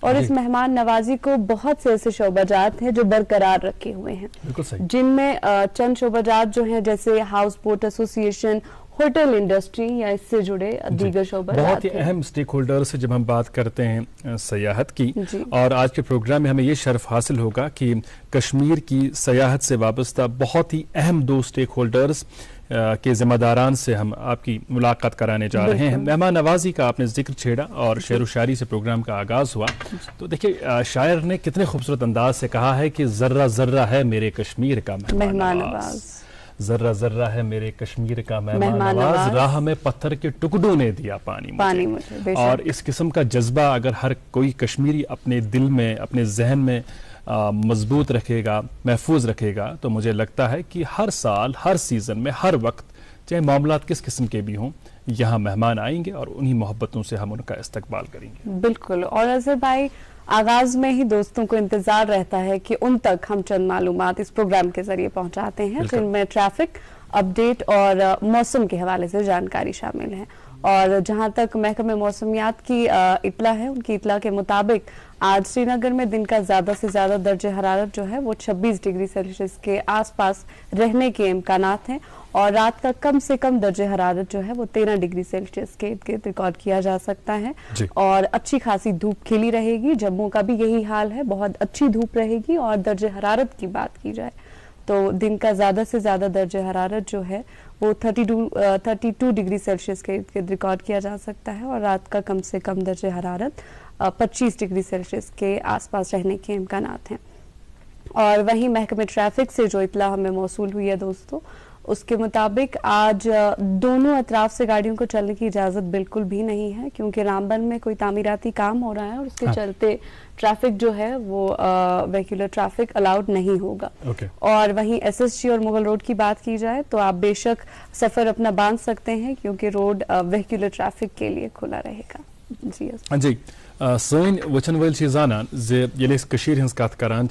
اور اس مہمان نوازی کو بہت سے ایسے شعبہ جات ہیں جو برقرار رکھے ہوئے ہیں، جن میں چند شعبہ جات جو ہیں جیسے ہاؤس بوٹ ایسوسی ایشن، ہوٹل انڈسٹری یا اس سے جڑے دیگر شعبہ بہت ہی اہم سٹیک ہولڈر سے جب ہم بات کرتے ہیں سیاحت کی، اور آج کے پروگرام میں ہمیں یہ شرف حاصل ہوگا کہ کشمیر کی سیاحت سے وابستہ بہت ہی اہم 2 سٹیک ہولڈرز کے ذمہ داران سے ہم آپ کی ملاقات کرانے جا رہے ہیں۔ مہمان نوازی کا آپ نے ذکر چھیڑا اور شعر و شاعری سے پروگرام کا آغاز ہوا، تو دیکھیے شاعر نے کتنے خوبصورت انداز سے کہا ہے کہ ذرہ ذرہ ہے میرے کشمیر کا مہمان نواز، ذرہ ذرہ ہے میرے کشمیر کا مہمان نواز، راہ میں پتھر کے ٹکڑوں نے دیا پانی مجھے۔ اور اس قسم کا جذبہ اگر ہر کوئی کشمیری اپنے دل میں، اپنے ذہن میں مضبوط رکھے گا، محفوظ رکھے گا، تو مجھے لگتا ہے کہ ہر سال، ہر سیزن میں، ہر وقت، چاہے معاملات کس قسم کے بھی ہوں، یہاں مہمان آئیں گے اور انہی محبتوں سے ہم ان کا استقبال کریں گے۔ بالکل، اور اظہر بھائی آغاز میں ہی دوستوں کو انتظار رہتا ہے کہ ان تک ہم چند معلومات اس پروگرام کے ذریعے پہنچاتے ہیں، جن میں ٹریفک اپڈیٹ اور موسم کے حوالے سے جانکاری شامل ہے۔ اور جہاں تک محکمہ موسمیات کی اطلاع ہے، ان کی اطلاع کے مطابق آج سری نگر میں دن کا زیادہ سے زیادہ درجہ حرارت جو ہے وہ 26 ڈگری سیلسیس کے آس پاس رہنے کے امکانات ہیں، اور رات کا کم سے کم درجہ حرارت جو ہے وہ 13 ڈگری سیلسیس کے ریکارڈ کیا جا سکتا ہے، اور اچھی خاصی دھوپ کھلی رہے گی۔ جموں کا بھی یہی حال ہے، بہت اچھی دھوپ رہے گی۔ اور درجہ حرارت کی بات کی جائے تو دن کا زیادہ سے زیادہ درجہ حرارت جو ہے وہ 32 ڈگری سیلسیس کے ریکارڈ کیا جا سکتا ہے، اور رات کا کم سے کم درجہ حرارت 25 ڈگری سیلسیس کے آس پاس رہنے کے امکانات ہیں۔ اور وہیں محکمہ ٹریفک سے جو اطلاع ہمیں موصول ہوئی ہے دوستو، اس کے مطابق آج دونوں اطراف سے گاڑیوں کو چلنے کی اجازت بالکل بھی نہیں ہے، کیونکہ رامبن میں کوئی تعمیراتی کام ہو رہا ہے، اور اس کے چلتے ٹریفک جو ہے وہ ویہیکولر ٹریفک الاؤڈ نہیں ہوگا۔ اور وہیں ایس ایس جی اور مغل روڈ کی بات کی جائے تو آپ بے شک سفر اپنا باندھ سکتے ہیں، کیونکہ روڈ ویہیکولر ٹریفک کے لیے کھلا رہے گا۔ جی سن وچن ول زانان یل کشیر ہز کت کران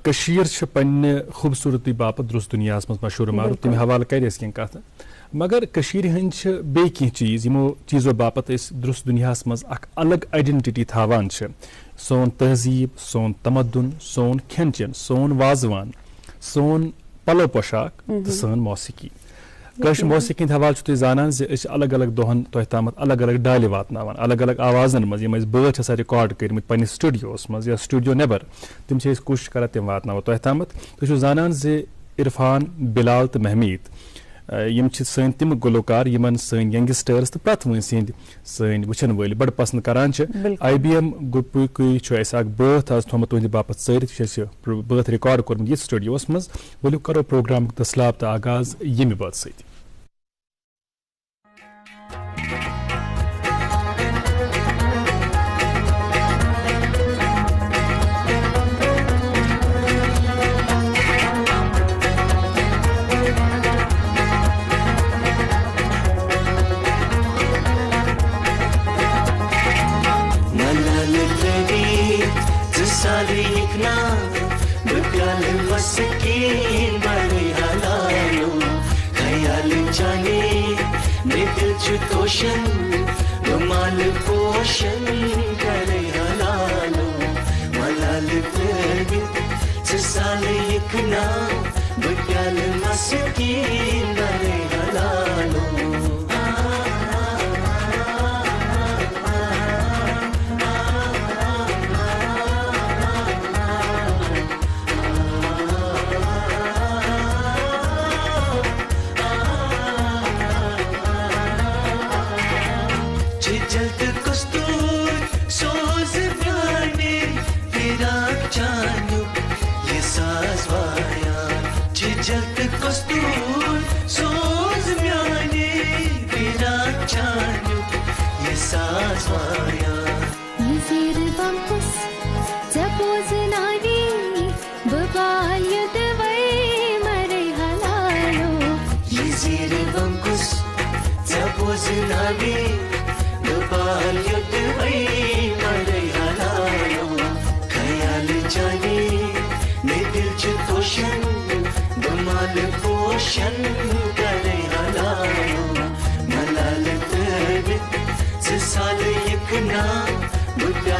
کشیر پنہ خوبصورتی باپت درس دنیا مز مشہور معروف، تمہ حوالہ کر کی کت، مگر کشیر ہند بیٚیہِ کینٛہہ چیز یمو چیزو باپت درس دنیا مز اخ الگ آئیڈینٹی تھاوان، سون تہذیب، سون تمدن، سون کھین چین، سون وازوان، سون پلو پوشاک تو سون موسیقی۔ کشر موسیقی ہند حوالہ تھی زانان الگ الگ دہن تہ تامت الگ الگ ڈالہ واتناوان، الگ الگ آوازن مز یم بٲتھ ہسا ریکارڈ کرمت پنس سٹوڈیوس مز یا سٹوڈیو نیبر، تم کوشش کران تم واتناو تہ تامت۔ تھی زانان عرفان، بلال تو محمید یم سن تم گلوکار یمن سن ینگسٹرز تو پرت ون سند سن وچن ول بڑ پسند کران۔ آئی بی ایم گروپک اک بٲتھ آز تھومت تہند باپت ژٲرِتھ، بٲتھ ریکارڈ کورمت یہ سٹوڈیوس مز۔ ولو کرو پروگرام دسلاب تو آغاز یمہ بٲتھ سۭتۍ۔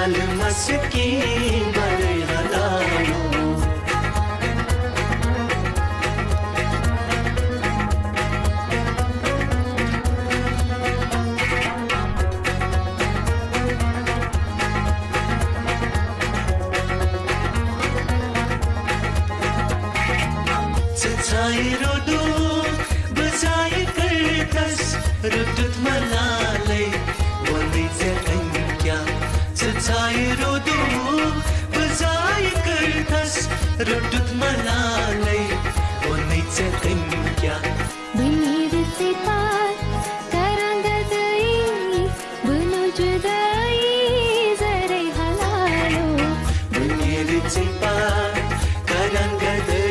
ملال مسکی برے حلالو Rodut bezai kertas rodut malalai wali zakanya Cecai rodut bezai kertas rodut malalai wali zakanya Benir sifat karangadai menuju dai zarai halalu Benir sifat karangadai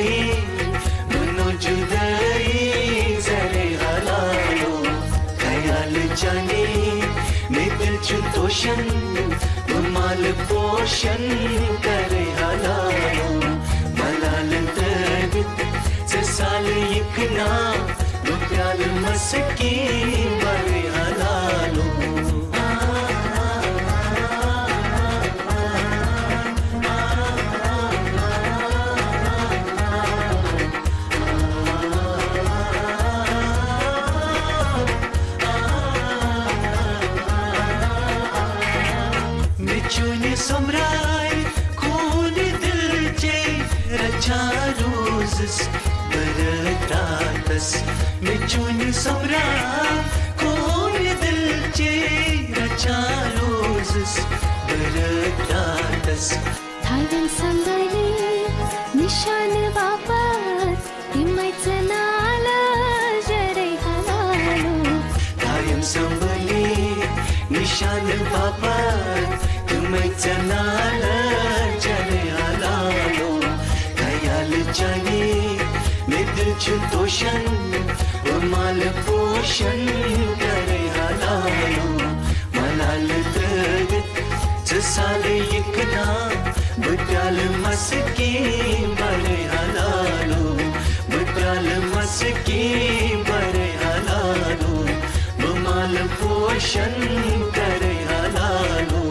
جدائی زرے حلالو خیال جانے میں دل چتوشن مال پوشن کرے حلالو ملال تربت سسال یکنا دو پیال مسکی برے حلالو سمرائے خون دل چے رچا روزس برتاتس مچون سمرائے خون دل چے رچا روزس برتاتس تھائن سنگلی نشان واپس تیمت نالا جرے حلالو تھائن سنگلی نشان واپس چنال چلے حلالو خیال جانے میں دل چتوشن مال پوشن کرے حلالو ملال تربت سسال یکنا بٹال مسکی برے حلالو بٹال مسکی برے حلالو مال پوشن کرے حلالو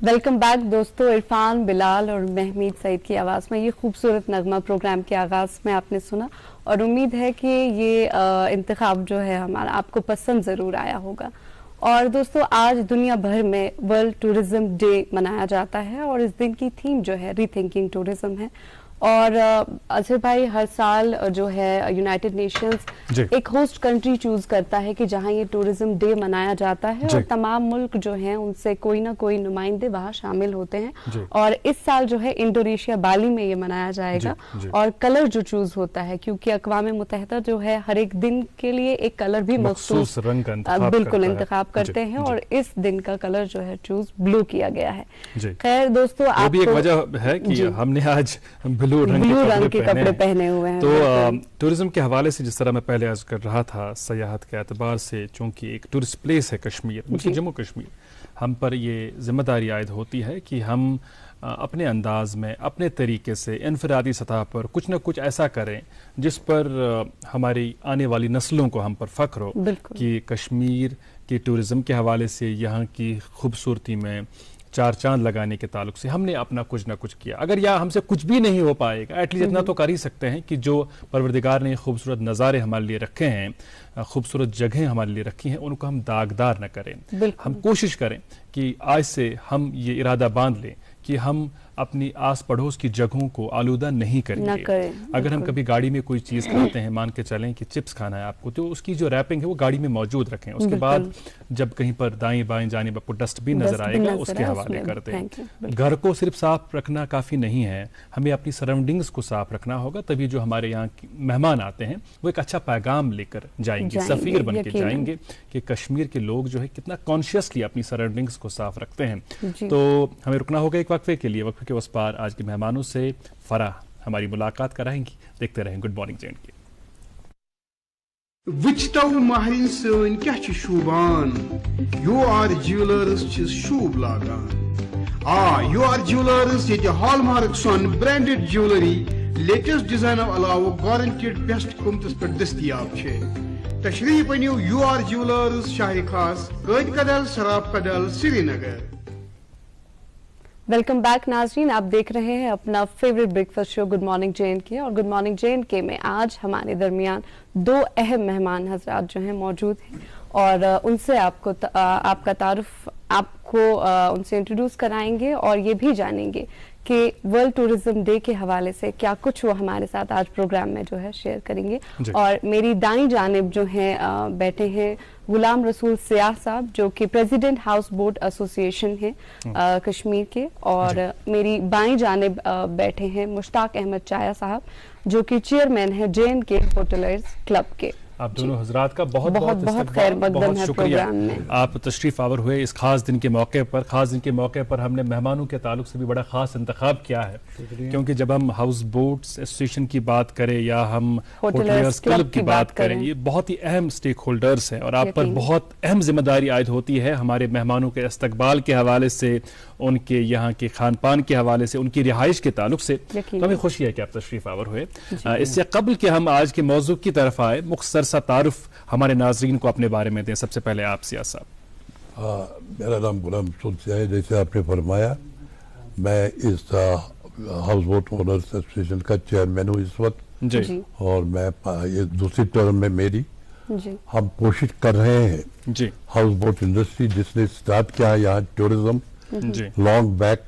ویلکم بیک دوستو. عرفان، بلال اور محمید سعید کی آواز میں یہ خوبصورت نغمہ پروگرام کے آغاز میں آپ نے سنا، اور امید ہے کہ یہ انتخاب جو ہے ہمارا آپ کو پسند ضرور آیا ہوگا. اور دوستو آج دنیا بھر میں ورلڈ ٹورزم ڈے منایا جاتا ہے، اور اس دن کی تھیم جو ہے ری تھنکنگ ٹورزم ہے. اور اظہر بھائی، ہر سال جو ہے یونائٹڈ نیشنز ایک ہوسٹ کنٹری چوز کرتا ہے کہ جہاں یہ ٹورزم ڈے منایا جاتا ہے، اور تمام ملک جو ہیں ان سے کوئی نہ کوئی نمائندے وہاں شامل ہوتے ہیں. اور اس سال جو ہے انڈونیشیا بالی میں یہ منایا جائے گا. اور کلر جو چوز ہوتا ہے، کیونکہ اقوام متحدہ جو ہے ہر ایک دن کے لیے ایک کلر بھی مخصوص بالکل انتخاب کرتے ہیں، اور اس دن کا کلر جو ہے چوز بلو کیا گیا ہے. خیر دوستو، آپ بھی ایک وجہ ہے کہ ہم نے آج بلو رنگ کے کپڑے پہنے ہوئے ہیں. تو ٹورزم کے حوالے سے جس طرح میں پہلے عرض کر رہا تھا، سیاحت کے اعتبار سے چونکہ ایک ٹورسٹ پلیس ہے کشمیر، جموں کشمیر، ہم پر یہ ذمہ داری عائد ہوتی ہے کہ ہم اپنے انداز میں، اپنے طریقے سے، انفرادی سطح پر کچھ نہ کچھ ایسا کریں جس پر ہماری آنے والی نسلوں کو ہم پر فخر ہو کہ کشمیر کی ٹورزم کے حوالے سے یہاں کی خوبصورتی میں چار چاند لگانے کے تعلق سے ہم نے اپنا کچھ نہ کچھ کیا. اگر یا ہم سے کچھ بھی نہیں ہو پائے گا، ایٹ لیسٹ اتنا تو کر ہی سکتے ہیں کہ جو پروردگار نے خوبصورت نظارے ہمارے لیے رکھے ہیں، خوبصورت جگہیں ہمارے لیے رکھی ہیں، ان کو ہم داغدار نہ کریں. ہم کوشش کریں کہ آج سے ہم یہ ارادہ باندھ لیں کہ ہم اپنی آس پڑوس کی جگہوں کو آلودہ نہیں کریں گے. اگر ہم کبھی گاڑی میں کوئی چیز کھاتے ہیں، مان کے چلیں کہ چپس کھانا ہے آپ کو، تو اس کی جو ریپنگ ہے وہ گاڑی میں موجود رکھیں. اس کے بعد جب کہیں پر دائیں بائیں جانب آپ کو ڈسٹ بن نظر آئے گا، اس کے حوالے کر دیں. گھر کو صرف صاف رکھنا کافی نہیں ہے، ہمیں اپنی سراؤنڈنگز کو صاف رکھنا ہوگا. تبھی جو ہمارے یہاں مہمان آتے ہیں وہ ایک اچھا پیغام لے کر جائیں گے، سفیر بن کے جائیں گے کہ کشمیر کے لوگ جو ہے کتنا کانشیسلی اپنی سراؤنڈنگز کو صاف رکھتے ہیں. تو ہمیں رکنا ہوگا ایک وقفے کے لیے. وقفے کے اس پار آج کے مہمانوں سے فرح ہماری ملاقات کرائیں گی. دیکھتے رہیں گڈ مارننگ جے اینڈ کے. وچتو مہرین سن کیا شوبان یو آر جیولرز شوب لاگان یو آر جیولرز یہ ہال مارک سون برانڈڈ جیولری لیٹسٹ ڈیزائنو علاوہ گارنٹیڈ بیسٹ قیمتس پہ دستیاب تشریف انیو یو آر جیولرز شاہ خاص قائد کدل سراب کدل سری نگر. ویلکم بیک ناظرین، آپ دیکھ رہے ہیں اپنا favourite break fast show good morning J and کے، اور گڈ مارننگ جے اینڈ کے میں آج ہمارے درمیان دو اہم مہمان حضرات جو ہیں موجود ہیں، اور ان سے آپ کا تعارف ان سے انٹروڈیوس کرائیں گے اور یہ بھی جانیں گے کہ ورلڈ ٹورزم ڈے کے حوالے سے کیا کچھ وہ ہمارے ساتھ آج پروگرام میں جو ہے شیئر کریں گے. اور میری دائیں جانب جو ہیں بیٹھے ہیں غلام رسول سیاح صاحب، جو کہ پریزیڈنٹ ہاؤس بوٹ ایسوسیشن ہیں کشمیر کے، اور میری بائیں جانب بیٹھے ہیں مشتاق احمد چایا صاحب، جو کہ چیئرمین ہیں جے اینڈ کے ہوٹلرز کلب کے. آپ دونوں حضرات کا بہت بہت شکریہ، آپ تشریف آور ہوئے اس خاص دن کے موقع پر. خاص دن کے موقع پر ہم نے مہمانوں کے تعلق سے بھی بڑا خاص انتخاب کیا ہے، کیونکہ جب ہم ہاؤس بوٹس ایسوسیشن کی بات کریں یا ہم ہوٹلرز کلب کی بات کریں، یہ بہت ہی اہم سٹیک ہولڈرز ہیں، اور آپ پر بہت اہم ذمہ داری عائد ہوتی ہے ہمارے مہمانوں کے استقبال کے حوالے سے، ان کے یہاں کے کھان پان کے حوالے سے، ان کی رہائش کے تعلق سے. ہمیں خوشی ہے کہ آپ تشریف آور ہوئے. اس سے قبل کہ ہم آج کے موضوع کی طرف آئے، مختصر سا تعارف ہمارے ناظرین کو اپنے بارے میں دیں. سب سے پہلے آپ سیاح صاحب. میرا نام غلام رسول سیاح ہے، جیسے آپ نے فرمایا میں اس ہاؤس بوٹ اونرز ایسوسیشن کا چیئرمین ہوں اس وقت، اور میں یہ دوسری ٹرم میں میری. ہم کوشش کر رہے ہیں ہاؤس بوٹ انڈسٹری جس نے سٹارٹ کیا ہے یہاں ٹورزم لانگ بیک،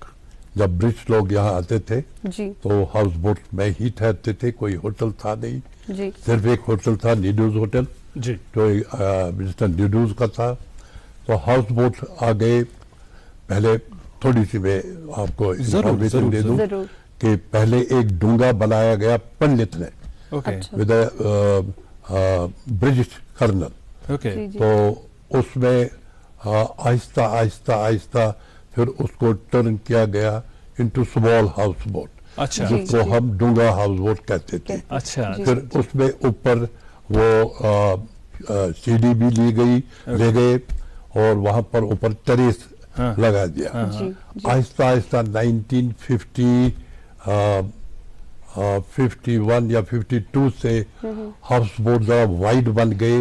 جب برٹش لوگ یہاں آتے تھے تو ہاؤس بوٹ میں ہی ٹھہرتے تھے، کوئی ہوٹل تھا نہیں. صرف ایک ہوٹل تھا نیڈوز ہوٹل، جو مسٹر نیڈوز کا تھا. تو ہاؤس بوٹ آ گئے. پہلے تھوڑی سی میں آپ کو انفارمیشن دے دوں کہ پہلے ایک ڈونگا بنایا گیا پنڈت نے ود برٹش کرنل. تو اس میں آہستہ آہستہ آہستہ پھر اس کو ٹرن کیا گیا انٹو اسمال ہاؤس بوٹ، جس کو ہم ڈونگا ہاؤس بوٹ کہتے تھے. پھر اس میں اوپر وہ سی ڈی بھی لے گئے اور وہاں پر اوپر ٹریس لگا دیا. آہستہ آہستہ 1951 یا 52 سے ہاؤس بوٹ ذرا وائڈ بن گئے،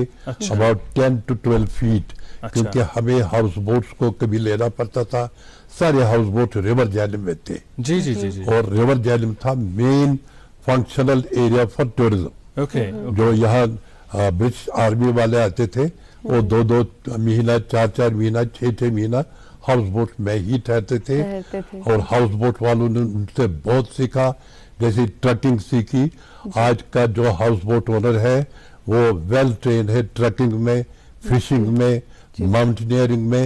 about 10 to 12 feet، کیونکہ ہمیں ہاؤس بوٹس کو کبھی لینا پڑتا تھا. سارے ہاؤس بوٹ ریور جہلم میں تھے، اور ریور جہلم تھا مین فنکشنل ایریا فار ٹورزم. جو یہاں برٹش آرمی والے آتے تھے وہ 2 مہینہ 4 مہینہ 6 مہینہ ہاؤس بوٹ میں ہی ٹھہرتے تھے، اور ہاؤس بوٹ والوں نے ان سے بہت سیکھا، جیسے ٹرکنگ سیکھی. آج کا جو ہاؤس بوٹ اونر ہے وہ ویل ٹرین ہے ٹرکنگ میں، فشنگ میں، ماؤنٹینئرنگ میں،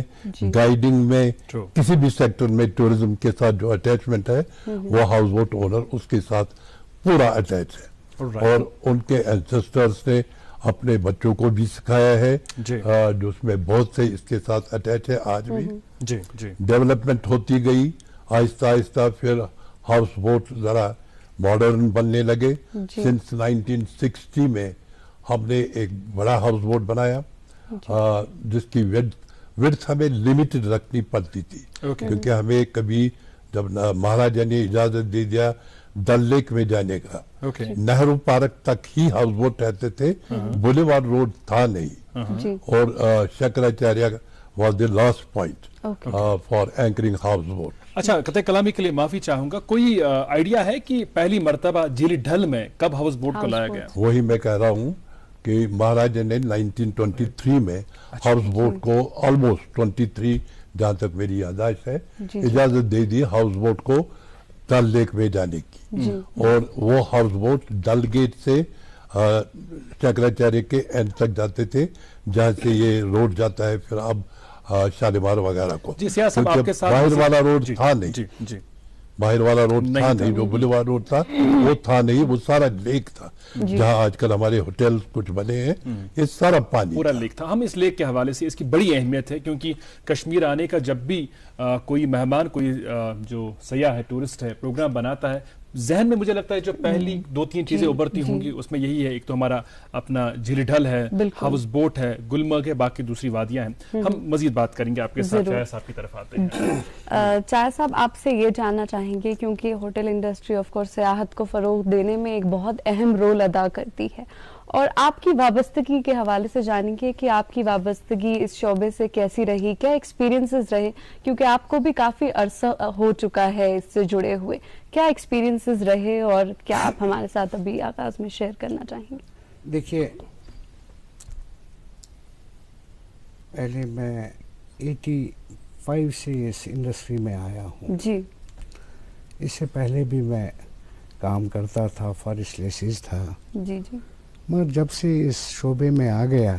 گائیڈنگ میں، کسی بھی سیکٹر میں ٹورزم کے ساتھ جو اٹیچمنٹ ہے وہ ہاؤس بوٹ اونر اس کے ساتھ پورا اٹیچ ہے. اور ان کے اینسسٹرز نے اپنے بچوں کو بھی سکھایا ہے، جو اس میں بہت سے اس کے ساتھ اٹیچ ہے. آج بھی ڈیولپمنٹ ہوتی گئی آہستہ آہستہ. پھر ہاؤس بوٹ ذرا ماڈرن بننے لگے. سنس 1960 میں ہم نے ایک بڑا ہاؤس بوٹ بنایا جس کی وڈتھ ہمیں لمیٹڈ رکھنی پڑتی تھی، کیونکہ ہمیں کبھی جب مہاراجا نے اجازت دے دیا ڈل لیک میں جانے کا، نہرو پارک تک ہی ہاؤس بوٹ ٹھہرتے تھے، بولیوارڈ روڈ تھا نہیں. اور Shankaracharya was the last point for anchoring house boat. اچھا، قطع کلامی کے لیے معافی چاہوں گا، کوئی آئیڈیا ہے کہ پہلی مرتبہ جیلی ڈھل میں کب ہاؤس بوٹ کو لایا گیا؟ وہی میں کہہ رہا ہوں کہ مہاراجا نے 1923 میں ہاؤس بوٹ کو آلموسٹ 23 جہاں تک میری یادداشت ہے اجازت دے دی ہاؤس بوٹ کو ڈل لیک میں جانے کی. اور وہ ہاؤس بوٹ ڈل گیٹ سے شنکراچاریہ کے اینڈ تک جاتے تھے، جہاں سے یہ روڈ جاتا ہے پھر اب شالیمار وغیرہ کو. باہر والا روڈ تھا نہیں، باہر والا روڈ تھا نہیں، جو بولیوارڈ روڈ تھا وہ تھا نہیں، وہ سارا لیک تھا. جہاں آج کل ہمارے ہوٹل کچھ بنے ہیں یہ سارا پانی پورا لیک تھا. ہم اس لیک کے حوالے سے، اس کی بڑی اہمیت ہے کیونکہ کشمیر آنے کا جب بھی کوئی مہمان کوئی جو سیاح ہے ٹورسٹ ہے پروگرام بناتا ہے ذہن میں مجھے لگتا ہے جو پہلی 2-3 چیزیں ابھرتی ہوں گی اس میں یہی ہے، ایک تو ہمارا اپنا جھیل ڈھل ہے، ہاؤس بوٹ ہے، گلمرگ ہے، باقی دوسری وادیاں ہیں. ہم مزید بات کریں گے آپ کے ساتھ. چائے صاحب کی طرف آتے ہیں. چائے صاحب آپ سے یہ جاننا چاہیں گے کیونکہ ہوٹل انڈسٹری آف کورس سیاحت کو فروغ دینے میں ایک بہت اہم رول ادا کرتی ہے، اور آپ کی وابستگی کے حوالے سے جانیں گے کہ آپ کی وابستگی اس شعبے سے کیسی رہی، کیا ایکسپیرینسز رہے، کیونکہ آپ کو بھی کافی عرصہ ہو چکا ہے اس سے جڑے ہوئے، کیا ایکسپیرینسز رہے اور کیا آپ ہمارے ساتھ ابھی آغاز میں شیئر کرنا چاہیں گے؟ دیکھیے، پہلے میں 85 سے اس انڈسٹری میں آیا ہوں. جی. اس سے پہلے بھی میں کام کرتا تھا، فارسٹ لیسز تھا. جی جی. مگر جب سے اس شعبے میں آ گیا،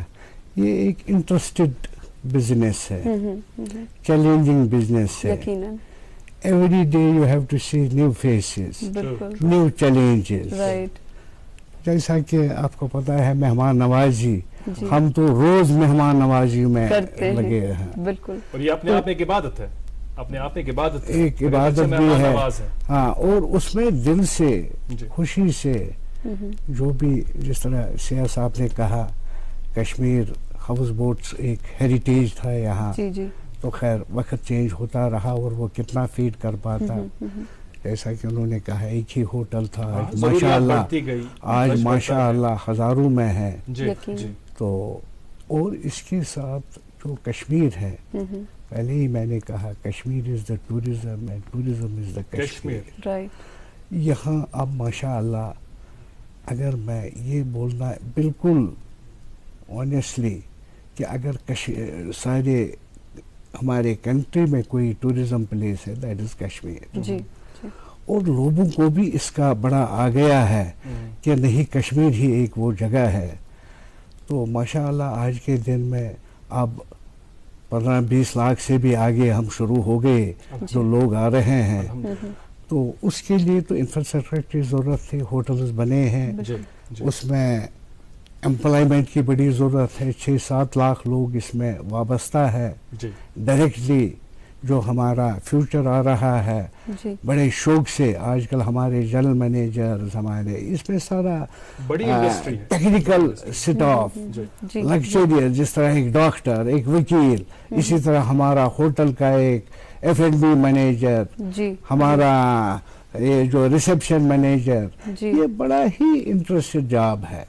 یہ ایک انٹرسٹڈ بزنس ہے، چیلنجنگ بزنس ہے. یقیناً. Every day you have to see new faces, new challenges. Right. جیسا کہ آپ کو پتا ہے مہمان نوازی، ہم تو روز مہمان نوازی میں لگے ہیں. بالکل. اور یہ اپنے آپ ایک عبادت ہے، اپنے آپ ایک عبادت ہے، ایک عبادت بھی ہے. ہاں، اور اس میں دل سے خوشی سے جو بھی، جس طرح سیاح صاحب نے کہا کشمیر ہاؤس بوٹس ایک ہیریٹیج تھا یہاں. جی جی. تو خیر وقت چینج ہوتا رہا اور وہ کتنا فیڈ کر پاتا. جیسا کہ انہوں نے کہا ایک ہی ہوٹل تھا، ماشاء اللہ آج ماشاء اللہ ہزاروں میں ہے. تو اور اس کے ساتھ جو کشمیر ہے، پہلے ہی میں نے کہا Kashmir is the tourism and tourism از دا کشمیر. یہاں اب ماشاء اللہ اگر میں یہ بولنا بالکل آنیسٹلی کہ اگر سارے ہمارے کنٹری میں کوئی ٹوریزم پلیس ہے دیٹ از کشمیر. جی. اور لوگوں کو بھی اس کا بڑا آ گیا ہے کہ نہیں کشمیر ہی ایک وہ جگہ ہے. تو ماشاء اللہ آج کے دن میں اب 15-20 لاکھ سے بھی آگے ہم شروع ہو گئے جو لوگ آ رہے ہیں. تو اس کے لیے تو انفراسٹرکچر کی ضرورت تھی، ہوٹلز بنے ہیں، اس میں امپلائمنٹ کی بڑی ضرورت ہے. 6-7 لاکھ لوگ اس میں وابستہ ہے ڈائریکٹلی. جو ہمارا فیوچر آ رہا ہے بڑے شوق سے، آج کل ہمارے جنرل مینیجرز ہمارے اس میں سارا ٹیکنیکل سٹاف لیکچرر، جس طرح ایک ڈاکٹر، ایک وکیل، اسی طرح ہمارا ہوٹل کا ایک F&B مینیجر، ہمارا یہ جو ریسیپشن مینیجر، یہ بڑا ہی انٹرسٹڈ جاب ہے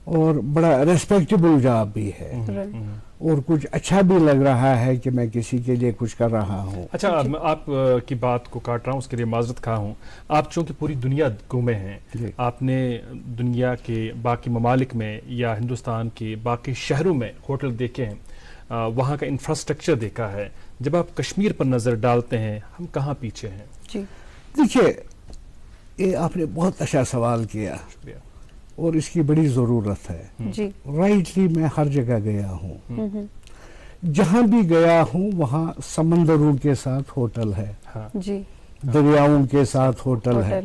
اور بڑا ریسپیکٹیبل جاب بھی ہے، اور کچھ اچھا بھی لگ رہا ہے کہ میں کسی کے لیے کچھ کر رہا ہوں. اچھا، آپ کی بات کو کاٹ رہا ہوں، اس کے لیے معذرت خواہ ہوں. آپ چونکہ پوری دنیا گھومے ہیں، آپ نے دنیا کے باقی ممالک میں یا ہندوستان کے باقی شہروں میں ہوٹل دیکھے ہیں، وہاں کا انفراسٹرکچر دیکھا ہے. جب آپ کشمیر پر نظر ڈالتے ہیں، ہم کہاں پیچھے ہیں؟ دیکھیے، یہ آپ نے بہت اچھا سوال کیا اور اس کی بڑی ضرورت ہے. رائٹلی میں ہر جگہ گیا ہوں، جہاں بھی گیا ہوں وہاں سمندروں کے ساتھ ہوٹل ہے، دریاؤں کے ساتھ ہوٹل ہے.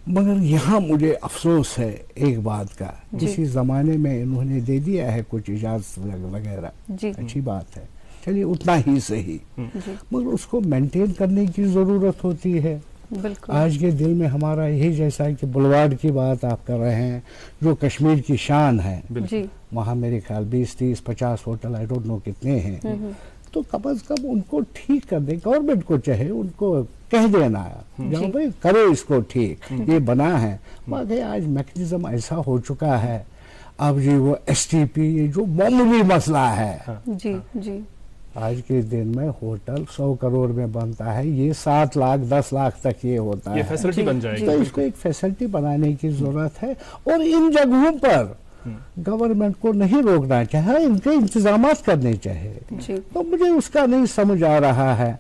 مگر یہاں مجھے افسوس ہے ایک بات کا، کسی زمانے میں انہوں نے دے دیا ہے کچھ اجازت وغیرہ، اچھی بات ہے، چلیے اتنا ہی صحیح، مگر اس کو مینٹین کرنے کی ضرورت ہوتی ہے. آج کے دل میں ہمارا یہی، جیسا کہ بلواڑ کی بات آپ کر رہے ہیں جو کشمیر کی شان ہے، وہاں میرے خیال 20-30-50 ہوٹل آئی ڈونٹ نو کتنے ہیں. تو کم از کم ان کو ٹھیک کر دیں، گورنمنٹ کو چاہے ان کو کہہ دینا جہاں بھائی کرو اس کو ٹھیک، یہ بنا ہے. مگر آج میکنزم ایسا ہو چکا ہے اب جی وہ STP یہ جو معمولی مسئلہ ہے. آج کے دن میں ہوٹل 100 کروڑ میں بنتا ہے، یہ 7 لاکھ 10 لاکھ تک یہ ہوتا ہے. یہ فیسلٹی بن جائے گی. تو اس کو ایک فیسلٹی بنانے کی ضرورت ہے، اور ان جگہوں پر گورنمنٹ کو نہیں روکنا چاہیے، ان کے انتظامات کرنے چاہیے. تو مجھے اس کا نہیں سمجھ آ رہا ہے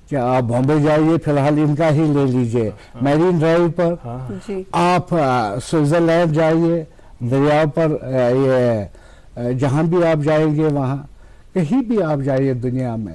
کہ آپ بامبے جائیے، فی الحال ان کا ہی لے لیجئے، میرین ڈرائیو پر، آپ سوئٹزرلینڈ جائیے، دریا پر، یہ جہاں بھی آپ جائیں گے وہاں، کہیں بھی آپ جائیے دنیا میں،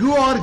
UR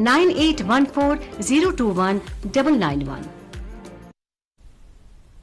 9814021991।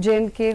J&K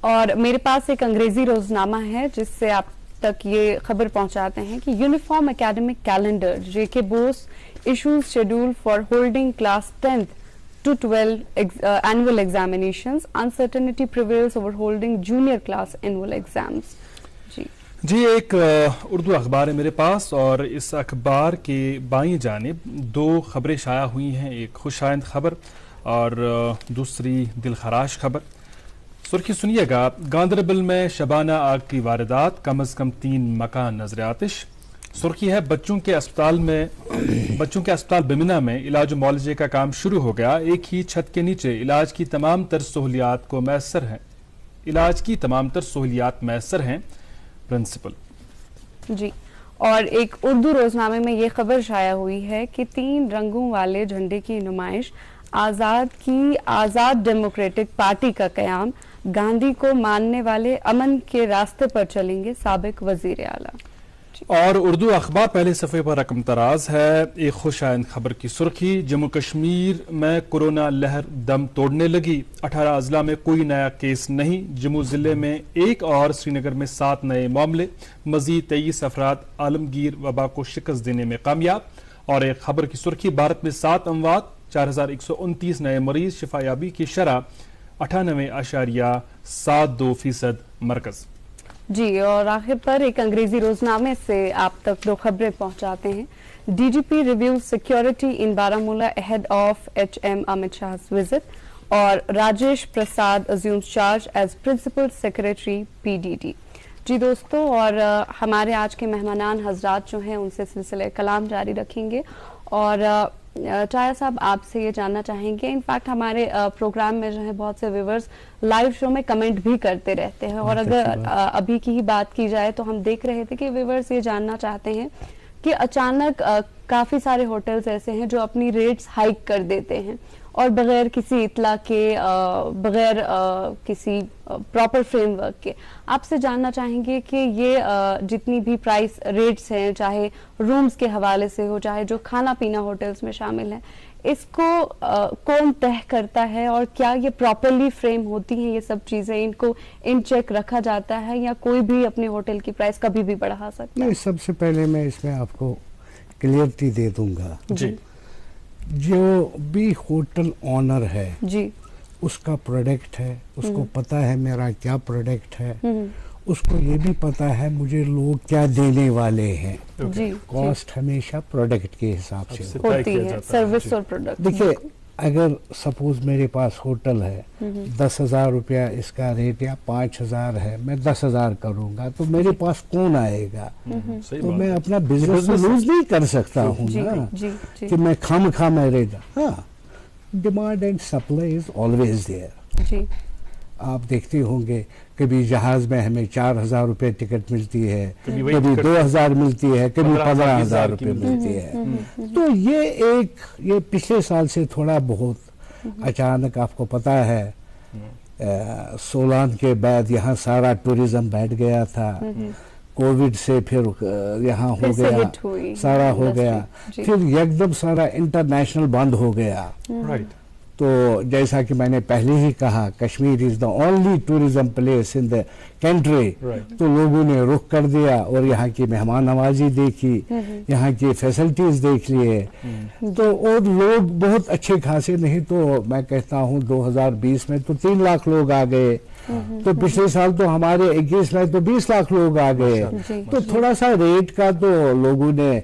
اور میرے پاس ایک انگریزی روزنامہ ہے جس سے آپ تک یہ خبر پہنچاتے ہیں کہ uniform academic calendar JK Bose issues schedule for holding class 10th to 12 annual examinations. Uncertainty prevails over holding junior class annual exams. جی ایک اردو اخبار ہے میرے پاس اور اس اخبار کے بائیں جانب دو خبریں شائع ہوئی ہیں، ایک خوش آئند خبر اور دوسری دل خراش خبر. سرخی سنیے گا، گاندربل میں شبانہ آگ کی واردات، کم از کم 3 مکان نظر آتش. سرخی ہے، بچوں کے اسپتال بمنا میں علاج و معالجے کا کام شروع ہو گیا. ایک ہی چھت کے نیچے علاج کی تمام تر سہولیات میسر ہیں پرنسپل. جی اور ایک اردو روزنامے میں یہ خبر شائع ہوئی ہے کہ 3 رنگوں والے جھنڈے کی نمائش، آزاد ڈیموکریٹک پارٹی کا قیام، گاندھی کو ماننے والے امن کے راستے پر چلیں گے سابق وزیر اعلیٰ. اور اردو اخبار پہلے صفحے پر رقم تراز ہے. ایک خوش آئند خبر کی سرخی، جموں کشمیر میں کورونا لہر دم توڑنے لگی، 18 اضلاع میں کوئی نیا کیس نہیں. جموں ضلع میں 1 اور سری نگر میں 7 نئے معاملے، مزید 23 افراد عالمگیر وبا کو شکست دینے میں کامیاب. اور ایک خبر کی سرخی، بھارت میں 7 اموات، 4129 نئے مریض، شفا یابی کی شرح 98.72% مرکز. جی اور آخر پر ایک انگریزی روزنامے سے آپ تک 2 خبریں پہنچاتے ہیں. DGP reviews security in Baramulla ahead of HM Amit Shah's visit اور Rajesh Prasad assumes charge as principal secretary PDD. جی دوستو، اور ہمارے آج کے مہمانان حضرات جو ہیں ان سے سلسلہ کلام جاری رکھیں گے. اور چایا صاحب آپ سے یہ جاننا چاہیں گے، انفیکٹ ہمارے پروگرام میں جو ہے بہت سے ویورز لائیو شو میں کمنٹ بھی کرتے رہتے ہیں، اور اگر ابھی کی ہی بات کی جائے تو ہم دیکھ رہے تھے کہ ویورز یہ جاننا چاہتے ہیں کہ اچانک کافی سارے ہوٹلز ایسے ہیں جو اپنی ریٹس ہائیک کر دیتے ہیں اور بغیر کسی اطلاع کے، بغیر کسی پراپر فریم ورک کے. آپ سے جاننا چاہیں گے کہ یہ جتنی بھی پرائس ریٹس ہیں، چاہے رومز کے حوالے سے ہو، چاہے جو کھانا پینا ہوٹلز میں شامل ہیں، اس کو کون طے کرتا ہے اور کیا یہ پراپرلی فریم ہوتی ہیں یہ سب چیزیں، ان کو ان چیک رکھا جاتا ہے یا کوئی بھی اپنے ہوٹل کی پرائس کبھی بھی بڑھا سکتا ہے؟ سب سے پہلے میں اس میں آپ کو کلیئرٹی دے دوں گا. جی جو بھی ہوٹل آنر ہے جی اس کا پروڈکٹ ہے، اس کو پتا ہے میرا کیا پروڈکٹ ہے، اس کو یہ بھی پتا ہے مجھے لوگ کیا دینے والے ہیں. کاسٹ ہمیشہ پروڈکٹ کے حساب سے ہوتی ہے، سروس اور پروڈکٹ. دیکھیے اگر سپوز میرے پاس ہوٹل ہے 10,000 روپیہ اس کا ریٹ یا 5,000 ہے، میں 10,000 کروں گا تو میرے پاس کون آئے گا؟ تو میں اپنا بزنس لوز نہیں کر سکتا ہوں نا کہ میں خام میں ریٹ. ہاں، demand and supply is always there. آپ دیکھتے ہوں گے کبھی جہاز میں ہمیں 4,000 روپے ٹکٹ ملتی ہے، کبھی 2,000 ملتی ہے، کبھی 15,000 روپے ملتی ہے. تو یہ پچھلے سال سے تھوڑا بہت اچانک آپ کو پتا ہے سولان کے بعد یہاں سارا ٹورزم بیٹھ گیا تھا، کووڈ سے پھر یہاں ہو گیا، سارا ہو گیا، پھر یکدم سارا انٹرنیشنل بند ہو گیا. تو جیسا کہ میں نے پہلے ہی کہا Kashmir is the only tourism place in the country. تو لوگوں نے رخ کر دیا اور یہاں کی مہمان نوازی دیکھی، یہاں کی فیسلٹیز دیکھ لیے. تو اور لوگ بہت اچھے خاصے، نہیں تو میں کہتا ہوں 2020 میں تو 3 لاکھ لوگ آ گئے، تو پچھلے سال تو ہمارے 21 میں تو 20 لاکھ لوگ آ گئے. تو تھوڑا سا ریٹ کا تو لوگوں نے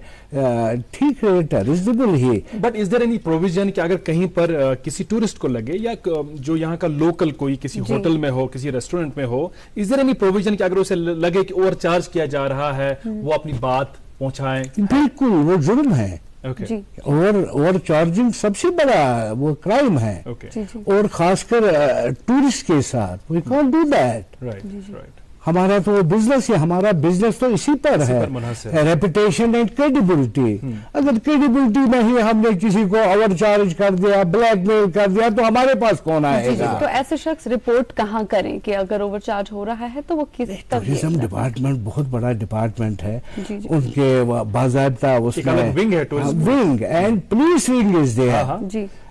ٹھیک ریٹ ہے، reasonable he. But is there any provision کہ اگر کہیں پر کسی ٹورسٹ کو لگے یا جو یہاں کا لوکل کوئی کسی ہوٹل میں ہو، کسی ریسٹورنٹ میں ہو، از دیر اینی پروویژن کہ اگر اسے لگے کہ اوور چارج کیا جا رہا ہے وہ اپنی بات پہنچائیں؟ بالکل، وہ جرم ہے. اوور چارجنگ سب سے بڑا وہ کرائم ہے، اور خاص کر ٹورسٹ کے ساتھ. We can't do that. ہمارا تو بزنس ہے، ہمارا بزنس تو اسی پر ہے، ریپوٹیشن اینڈ کریڈیبلٹی. اگر کریڈیبلٹی میں ہی ہم نے کسی کو اوور چارج کر دیا، بلیک میل کر دیا، تو ہمارے پاس کون آئے گا؟ تو ایسے شخص رپورٹ کہاں کریں کہ اگر اوور چارج ہو رہا ہے تو وہ کس طرح؟ ٹورزم ڈپارٹمنٹ بہت بڑا ڈپارٹمنٹ ہے، ان کے باضابطہ اس میں wing and police wing is there.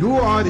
UR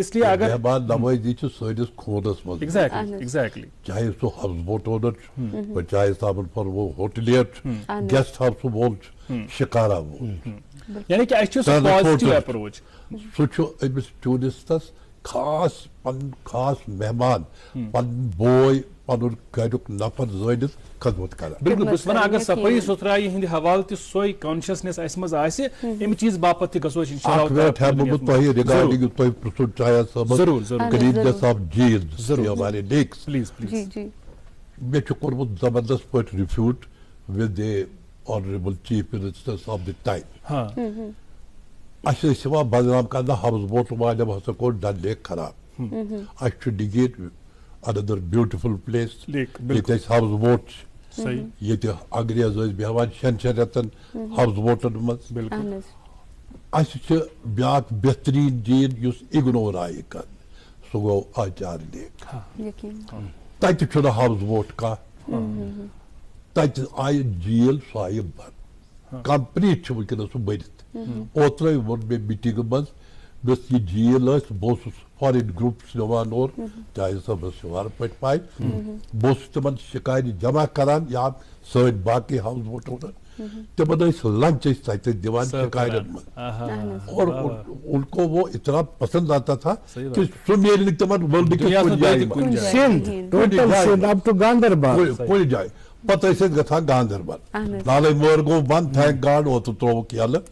اس لیے اگر مہمان نوازی سٲنِس خوٗنس منٛز ایگزیکٹلی چاہے سُہ ہاوُس بوٹ اونر چھُ چاہے صابن پر وہ ہوٹلیر چھُ گیسٹ ہاوُس وول چھُ شِکارا وول یعنی کہ اَسہِ چھُ سُہ پازٹِو اپروچ سُہ چھُ أمِس ٹوٗرِسٹس خاص پنُن خاص مہمان پنُن بوے پنُن گریُک نفر زٲنِتھ خدمت کران بالکل بہٕ چھُس ونان اگر صفٲیی ستھرایی ہٕنٛدِ حوالہٕ تہِ سۄے کانشیسنیس اسہِ منٛز آسہِ اَمہِ چیٖز باپتھ تہِ گژھو أسۍ اکھ منٹ ہٮ۪مہٕ بہٕ تۄہہِ رِگاڈِنگ یُس تۄہہِ پرٛژھُن چاہے صٲبس کلیٖننیس آف جیٖلز ہمارے لیکس پلیٖز پلیٖز مےٚ چھُ کوٚرمُت زبردست پٲٹھۍ refute with the honourable chief minister of the time اَسہِ ٲسۍ یِوان بدنام کرنہٕ ہاوُس بوٹ والیو ہسا کوٚر ڈل لیک خراب اَسہِ چھُ ڈِگیٹ another beautiful place ییٚتہِ اَسہِ ہاوُس بوٹ چھِ ییٚتہِ انگریز ٲسۍ بیٚہوان 6 رٮ۪تن ہاوُس بوٹن منٛز اَسہِ چھِ بیٛاکھ بہتریٖن جیٖل یُس اِگنور آیہِ کرنہٕ سُہ گوٚو آچار لیک تتہِ چھُنہٕ ہاوُس بوٹ کانٛہہ تتہِ آیہِ جیٖل سُہ آیہِ بنٛد کمپلیٖٹ چھُ وٕنکیٚنس سُہ بٔرِتھ اوترے ووٚن مےٚ میٖٹنگہِ منٛز یۄس یہِ جیٖل ٲس بہٕ اوسُس فارین گروپس نِوان اور چاہے صٲبس چھِ وارٕ پٲٹھۍ پاے بہٕ اوسُس تِمن شِکارِ جمع کران یا سٲنۍ باقٕے ہاوُس بوٹ اونر تِمن ٲسۍ لنچ ٲسۍ تتہِ دِوان شِکارٮ۪ن منٛز اور ان کو وہ اتنا پسند آتا تھا کہ سُہ میلہِ نہٕ تِمن ورلڈٕ کُنہِ جایہِ پتہٕ ٲسۍ أسۍ گژھان گاندربل لالے مٲر گوٚو بنٛد تھینک گاڈ اوترٕ ترٛووُکھ یلہٕ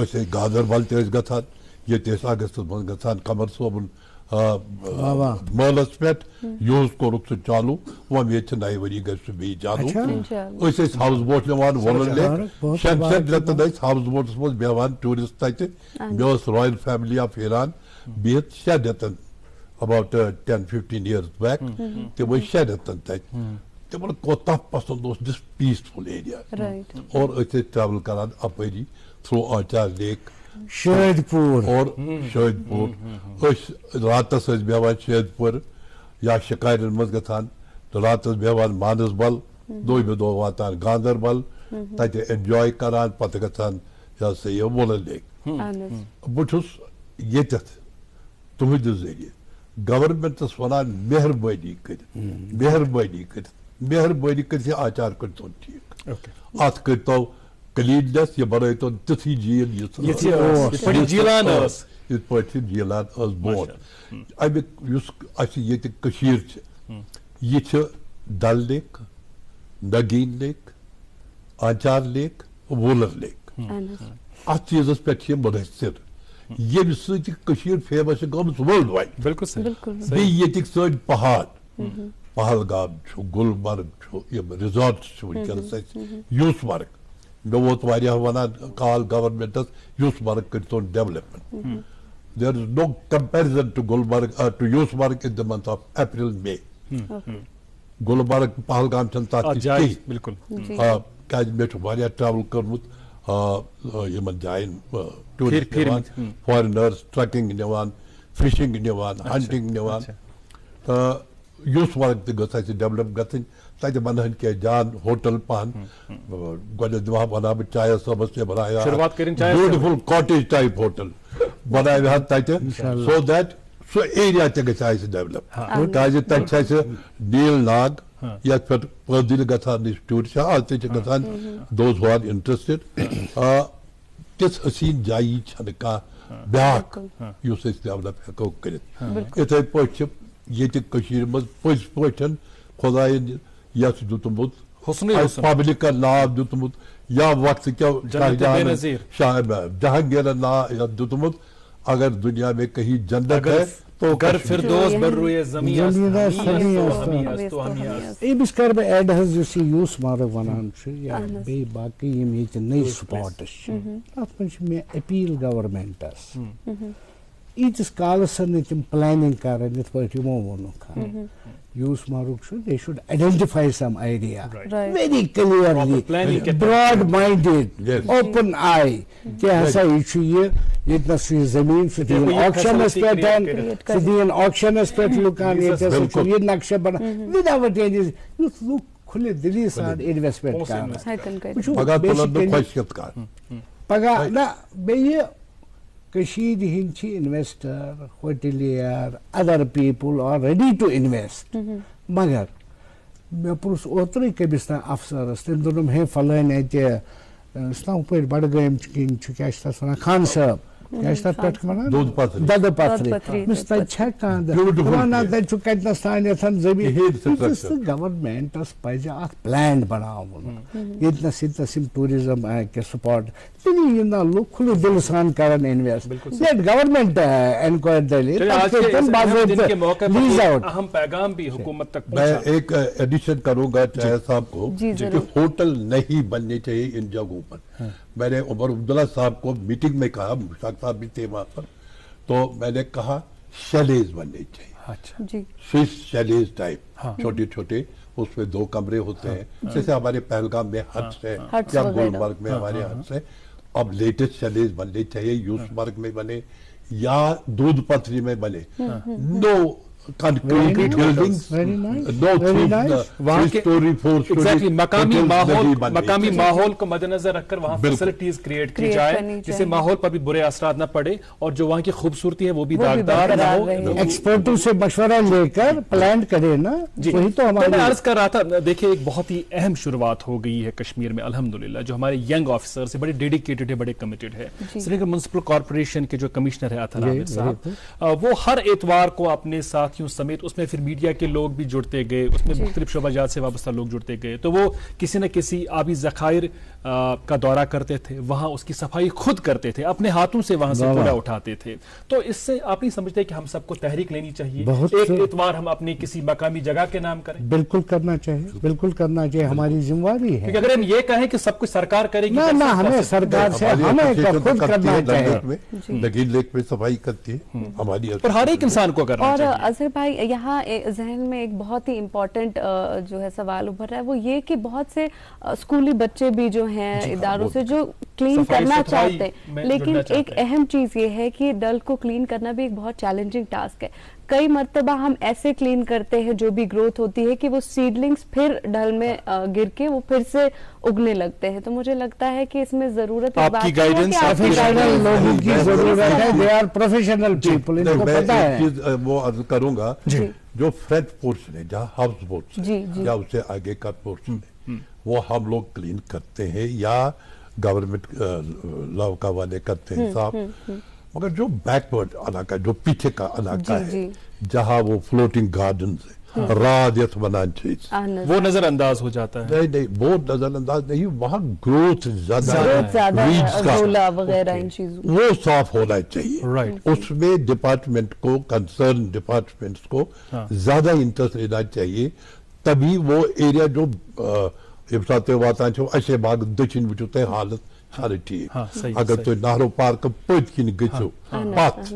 أسۍ ٲسۍ گاندربل تہِ ٲسۍ گژھان ییٚتہِ ٲسۍ اگستس منٛز گژھان قمر صٲبُن مٲلس پٮ۪ٹھ یِہُس کوٚرُکھ سُہ چالوٗ وۄنۍ ییٚتہِ چھِ نَیہِ ؤری گژھِ سُہ بیٚیہِ چالوٗ أسۍ ٲسۍ ہاوُس بوٹ نِوان وۄلُر لیک 6 رٮ۪تن ٲسۍ ہاوُس بوٹس منٛز بیٚہوان ٹوٗرِسٹ تتہِ مےٚ ٲس رایل فیملی آف ایران بِہِتھ 6 رٮ۪تن اباوٹ 10-15 years بیک تِم ٲسۍ 6 رٮ۪تن تتہِ تِمن کوتاہ پسند اوس دِس پیٖسفُل ایریا اور أسۍ ٲسۍ ٹریول کران اپٲری تھروٗ آچار لیک شٲہد پوٗر اور شٲہد پوٗر أسۍ راتس ٲسۍ بیٚہوان شٲہد پوٗر یا شِکارٮ۪ن منٛز گژھان تہٕ راتس بیٚہوان مانسبل دوٚیمہِ دۄہ واتان گاندربل تتہِ اٮ۪نجاے کران پتہٕ گژھان یہِ ہسا یہِ وُلر لیک بہٕ چھُس ییٚتٮ۪تھ تُہنٛدِ ذٔریعہٕ گورمنٹس ونان مہربٲنی کٔرِتھ یہِ آچار کٔرۍتون ٹھیٖک اتھ کٔرۍتو کلیٖننیس یہِ بنٲیتون تِژھٕے جیٖل یِتھ پٲٹھۍ جیٖلان ٲس برونٛٹھ امیُک یُس اسہِ ییٚتہِ کٔشیٖر چھِ یہِ چھِ ڈل لیک نگیٖن لیک آچار لیک وولر لیک اتھ چیٖزس پٮ۪ٹھ چھِ یہِ مُنحصر ییٚمہِ سۭتۍ یہِ کٔشیٖر فیمس چھِ گٔمٕژ وٲرلڈ وایڈ بیٚیہِ ییٚتِکۍ سٲنۍ پہاڑ پہلگام چھُ گُلمرگ چھُ یِم رِزاٹٕس چھِ وٕنکیٚنس اَسہِ یوٗسمرگ مےٚ ووت واریاہ ونان کال گورمنٹس یوٗسمرگ کٔرۍتون development there is no comparison to Gulmarg to Yousmarg in the month of April May Gulmarg Pahalgam چھنہٕ تتھ تہِ کِہیٖنۍ کیازِ مےٚ چھُ واریاہ ٹریول کوٚرمُت یِمن جاین ٹوٗرِسٹ نِوان فارینٲرٕس ٹرٛیکِنگ نِوان فِشِنگ نِوان ہنٹِنگ نِوان تہٕ یوٗسمرگ تہِ گٔژھ اَسہِ ڈیولپ گژھٕنۍ تتہِ بنہن کینٛہہ جان ہوٹل پہن گۄڈنیتھ دِمہٕ ہا ونہٕ ہا بہٕ چایس صٲبس تہِ بنایا بیوٗٹِفُل کاٹیج ٹایپ ہوٹل بناوِ تتہِ سو دیٹ سُہ ایریا تہِ گژھِ اَسہِ ڈیولپ کیازِ تتہِ چھِ اَسہِ نیٖل ناگ یتھ پٮ۪ٹھ پٲدٕلۍ گژھان أسۍ ٹوٗرِسٹ آز تہِ چھِ گژھان دوز ہو آر انٹرسٹڈ تِژھ حسیٖن جایی چھنہٕ کانٛہہ بیٛاکھ یُس أسۍ ڈیولپ ہٮ۪کو کٔرِتھ یِتھٕے پٲٹھۍ چھِ ییٚتہِ کٔشیٖرِ منٛز پٔزۍ پٲٹھۍ خۄدایَن یتھ دیُتمُت پبلکن ناو دیُتمُت یا وقتہٕ کیو جہانگیرن ناو یتھ دیُتمُت اگر دُنیا میں کہیں جنت ہے تو أمِس کر بہٕ ایڈ حظ یُس یہِ یوٗسمرگ ونان چھُ یا بیٚیہِ باقٕے یِم ییٚتہِ نٔے سپاٹٕس چھِ تتھ منٛز چھِ مےٚ اپیٖل گورمنٹس ییٖتِس کالس نہٕ تِم پلاننگ کران یِتھ پٲٹھۍ یِمو ووٚنُکھ یوٗسمرگ چھُ they should identify some area very clearly broad minded open آی کہِ ہسا یہِ چھُ یہِ ییٚتنس یہِ زٔمیٖن سُہ دِیِن آکشنس پٮ۪ٹھ سُہ دِیِن آکشنس پٮ۪ٹھ لُکن ییٚتہِ ہسا چھُ یہِ نقشہٕ بناوان وداوُٹ اینی یُتھ لُکھ کھُلہِ دِلی سان اِنویسٹمنٹ کران پگاہ نہ بیٚیہِ کشید ہند چھ investor hotelier other people are ready to invest مگر مے پرس اوترے کمس تام افسرس تم دونم ہے فلان اتہ اسلام پور بڈگام کن کیا ونان خان صاحب کیا تک ونان دود پتھری مس تہ کاندہ تک کتنس تان زمین گورمنٹس پزِ اتھ پلان بناون یتنس یتنس ٹوریزم کے سپاٹ تیل نا لوگ کھلے دل سان کرن انویسٹ لیٹ گورنمنٹ انکوائر دہلی اہم پیغام بھی حکومت تک میں ایک ایڈیشن کروں گا چاہے صاحب کو کہ ہوٹل نہیں بننے چاہیے ان جگہوں پر. میں نے عمر عبداللہ صاحب کو میٹنگ میں کہا, مشتاق صاحب بھی تھے وہاں پر, تو میں نے کہا شیلیز بننے چاہیے, سوئس شیلیز ٹائپ چھوٹے چھوٹے, اس میں 2 کمرے ہوتے ہیں جیسے ہمارے پہلگام میں ہٹس ہے یا گلمرگ میں ہمارے ہٹس ہے. اب لیٹسٹ شیلیز بننے چاہیے, یوسمرگ میں بنے یا دودھ پتھری میں بنے. نو concrete buildings, no three-story, 4-story. مقامی ماحول کو مد نظر رکھ کر وہاں فیسلٹیز کریٹ کی جائے جس سے ماحول پر بھی برے اثرات نہ پڑے اور جو وہاں کی خوبصورتی ہے وہ بھی داغدار نہ ہو. ایکسپرٹوں سے مشورہ لے کر پلان کرے نا, وہی تو ہمارے. میں عرض کر رہا تھا, دیکھیں ایک بہت ہی اہم شروعات ہو گئی ہے کشمیر میں الحمدللہ, جو ہمارے ینگ آفیسرز ہیں, بڑے ڈیڈیکیٹڈ ہے, بڑے کمیٹڈ ہے. سری نگر میونسپل کارپوریشن کے جو کمشنر ہے عطا عامر صاحب, وہ ہر اتوار کو اپنے ساتھ سمیت, اس میں پھر میڈیا کے لوگ بھی جڑتے گئے, اس میں مختلف شعبہ جات سے وابستہ لوگ جڑتے گئے, تو وہ کسی نہ کسی آبی ذخائر کا دورہ کرتے تھے, وہاں اس کی صفائی خود کرتے تھے, اپنے ہاتھوں سے وہاں سے کوڑا اٹھاتے تھے. تو اس سے آپ نہیں سمجھتے کہ ہم سب کو تحریک لینی چاہیے, ایک اتوار ہم اپنی کسی مقامی جگہ کے نام کریں؟ بالکل کرنا چاہیے, بالکل کرنا چاہیے, ہماری ذمہ داری ہے. اگر ہم یہ کہیں کہ سب کچھ سرکار کرے گی, نہ ہمیں سرکار سے ہمیں خود کرنا چاہیے. نگین لیک میں صفائی کرتی ہے ہماری, اور ہر ایک انسان کو کرنا چاہیے. اور اظہر بھائی یہاں ذہن میں ایک بہت ہی امپورٹنٹ جو ہے سوال ابھر رہا ہے, وہ یہ کہ بہت سے اسکولی بچے بھی جو ہیں اداروں سے جو کلین کرنا چاہتے ہیں, لیکن ایک اہم چیز یہ ہے کہ ڈل کو کلین کرنا بھی ایک بہت چیلنجنگ ٹاسک ہے. کئی مرتبہ ہم ایسے کلین کرتے ہیں جو بھی گروتھ ہوتی ہے کہ وہ سیڈلنگز پھر ڈل میں گر کے وہ پھر سے اگنے لگتے ہیں. تو مجھے لگتا ہے کہ اس میں ضرورت آپ کی گائیڈنس, پروفیشنل لوگوں کی ضرورت ہے, دے آر پروفیشنل پیپل, ان کو پتہ ہے. وہ عرض کروں گا, جو فرنٹ پورشن ہے جہاں ہاؤس بوٹ یا اس سے آگے کا پورشن ہے, وہ ہم لوگ کلین کرتے ہیں یا گورنمنٹ لوکا والے کرتے ہیں صاحب. مگر جو بیکورڈ علاقہ, جو پیچھے کا علاقہ ہے جہاں وہ فلوٹنگ گارڈنز ہے, رادیت بنان چیز, وہ نظر انداز ہو جاتا ہے. نہیں وہ نظر انداز نہیں, وہاں گروتھ زیادہ وہ صاف ہونا چاہیے. اس میں ڈپارٹمنٹ کو, کنسرن ڈپارٹمنٹس کو زیادہ انٹرسٹ لینا چاہیے, تبھی وہ ایریا جو افساتے واتان چھو اچھے باغ دچن وچو تے حالت سارے ٹھیک. اگر تو نہرو پارک پت کن گژھو پت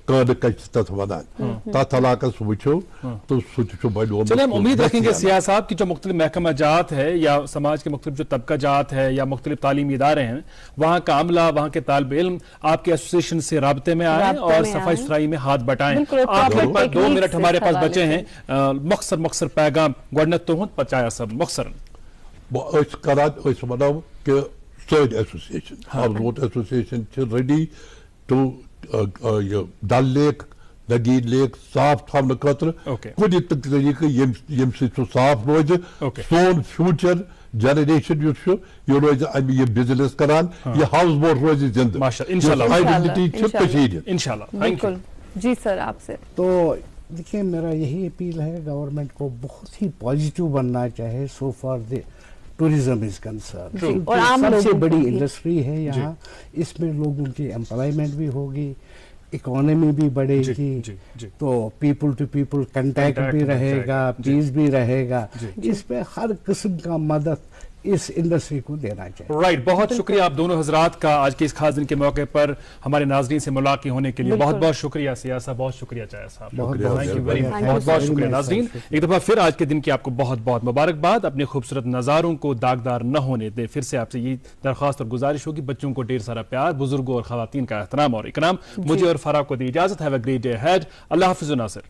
کٲنہٕ کچھ تتھ ونان, تتھ علاقس وچھو تو سہ بڑو. چلے ہم امید رکھیں گے سیاح صاحب کی جو مختلف محکمہ جات ہے یا سماج کے مختلف جو طبقہ جات ہے یا مختلف تعلیمی ادارے ہیں, وہاں کا عملہ, وہاں کے طالب علم آپ کے ایسوسیشن سے رابطے میں آئیں اور صفائی ستھرائی میں ہاتھ بٹائیں. آخر پر 2 منٹ ہمارے پاس بچے ہیں, مختصر پیغام گۄڈنیٚتھ تُہُنٛد پتہٕ چاہے صاحب مختصر. ونو کہ سٲنۍ ایسوسیشن, ہاؤس بوٹ ایسوسیشن چھ ready to Dal lake, Nigeen lake صاف تھاونہٕ خٲطرٕ کُنہِ تہِ طریقہٕ ییٚمہِ سۭتۍ سُہ صاف روزِ. سون فیوچر جنریشن یُس چھُ یہِ روزِ امہِ یہِ بزنس کران, یہ ہاؤس بوٹ روزِ زندٕ. آئیڈینٹی چھِ کٔشیٖرِ ہٕنٛز. انشاءاللہ. بالکل جی سر, آپ سے تو دیکھیے میرا یہی اپیل ہے, گورنمنٹ کو بہت ہی پازیٹیو بننا چاہے so far the tourism is concern. اور سب سے بڑی انڈسٹری ہے یہاں, اس میں لوگوں کی امپلائمنٹ بھی ہوگی, اکانومی بھی بڑھے گی, تو پیپل ٹو پیپل کنٹیکٹ بھی رہے گا, پیس بھی رہے گا. اس پہ ہر قسم کا مدد اس انڈسٹری کو دینا چاہیے. رائٹ, بہت شکریہ آپ دونوں حضرات کا آج کے اس خاص دن کے موقع پر ہمارے ناظرین سے ملاقات ہونے کے لیے. بہت بہت شکریہ سیاح صاحب, بہت شکریہ چاہے صاحب, بہت بہت شکریہ. ناظرین ایک دفعہ پھر آج کے دن کی آپ کو بہت بہت مبارکباد. اپنے خوبصورت نظاروں کو داغدار نہ ہونے دیں. پھر سے آپ سے یہ درخواست اور گزارش ہوگی, بچوں کو ڈھیر سارا پیار, بزرگوں اور خواتین کا احترام اور اکرام. مجھے اور فراق کو دی اجازت. Have a great day ahead. اللہ حافظ. ناصر.